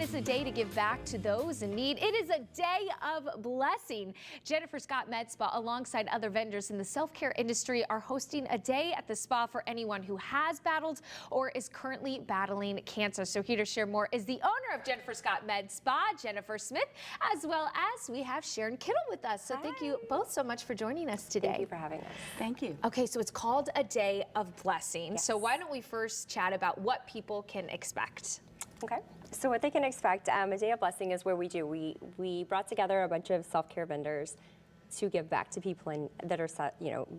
It's a day to give back to those in need. It is a day of blessing. Jennifer Scott Med Spa, alongside other vendors in the self-care industry, are hosting a day at the spa for anyone who has battled or is currently battling cancer. So here to share more is the owner of Jennifer Scott Med Spa, Jennifer Smith, as well as we have Sharon Kittle with us. So thank you both so much for joining us today. Thank you for having us. Thank you. Okay, so it's called a day of blessing. Yes. So why don't we first chat about what people can expect? Okay. So what they can expect, a day of blessing is where we brought together a bunch of self-care vendors to give back to people that are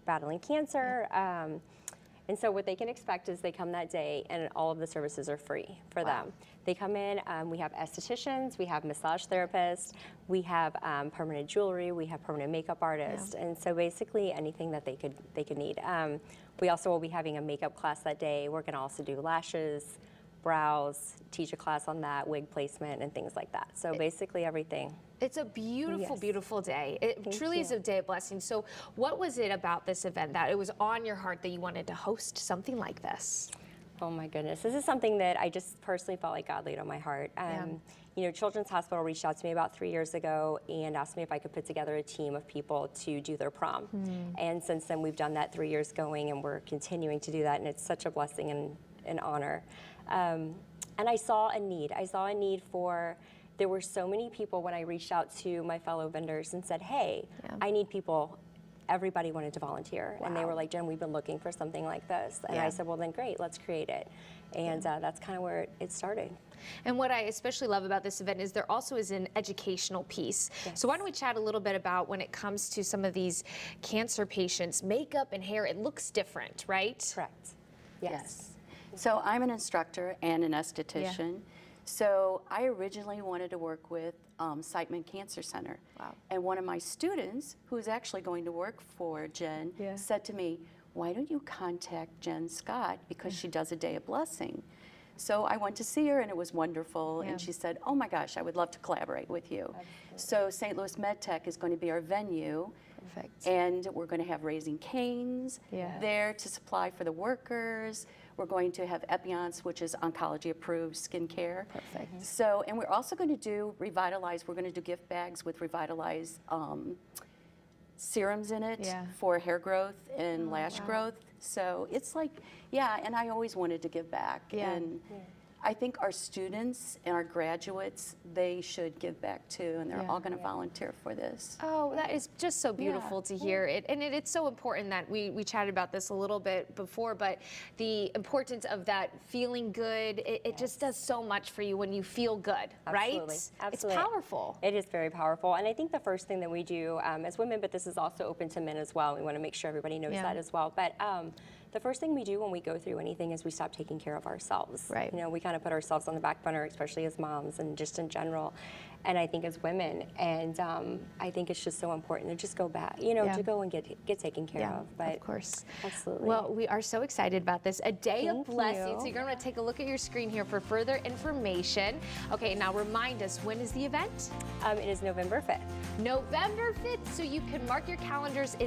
battling cancer. And so what they can expect is they come that day and all of the services are free for them. They come in, we have estheticians, we have massage therapists, we have permanent jewelry, we have permanent makeup artists, and so basically anything that they could need. We also will be having a makeup class that day. We're gonna also do lashes, brows, teach a class on that, wig placement and things like that. So basically everything. It's a beautiful, beautiful day. It truly is you. a day of blessing. So what was it about this event that it was on your heart that you wanted to host something like this? Oh my goodness, this is something that I just personally felt like God laid on my heart. You know, Children's Hospital reached out to me about 3 years ago and asked me if I could put together a team of people to do their prom. And since then we've done that 3 years going and we're continuing to do that, and it's such a blessing and an honor. And I saw a need. I saw a need for, there were so many people when I reached out to my fellow vendors and said, hey, I need people. Everybody wanted to volunteer. And they were like, Jen, we've been looking for something like this. And I said, well then great, let's create it. And that's kind of where it started. And what I especially love about this event is there also is an educational piece. So why don't we chat a little bit about when it comes to some of these cancer patients, makeup and hair, it looks different, right? Correct. Yes. So I'm an instructor and an esthetician. So I originally wanted to work with Siteman Cancer Center. And one of my students, who's actually going to work for Jen, said to me, why don't you contact Jen Scott, because she does a day of blessing. So I went to see her and it was wonderful. And she said, oh my gosh, I would love to collaborate with you. So St. Louis MedTech is going to be our venue. And we're going to have Raising Canes there to supply for the workers. We're going to have Epionce, which is oncology approved skincare. So, and we're also going to do Revitalize. We're going to do gift bags with Revitalize serums in it for hair growth and lash growth. So it's like, and I always wanted to give back. And I think our students and our graduates, they should give back too, and they're all going to volunteer for this. Oh, that is just so beautiful to hear. And it's so important that we chatted about this a little bit before, but the importance of that feeling good, it just does so much for you when you feel good, right? Absolutely. It's powerful. It is very powerful. And I think the first thing that we do as women, but this is also open to men as well, we want to make sure everybody knows that as well. But the first thing we do when we go through anything is we stop taking care of ourselves. You know, we kind of put ourselves on the back burner, especially as moms and just in general. And I think as women, and I think it's just so important to just go back, you know, to go and get taken care of. But of course. Absolutely. Well, we are so excited about this. A day of blessing. So you're going to take a look at your screen here for further information. Okay, now remind us, when is the event? It is November 5th. November 5th, so you can mark your calendars.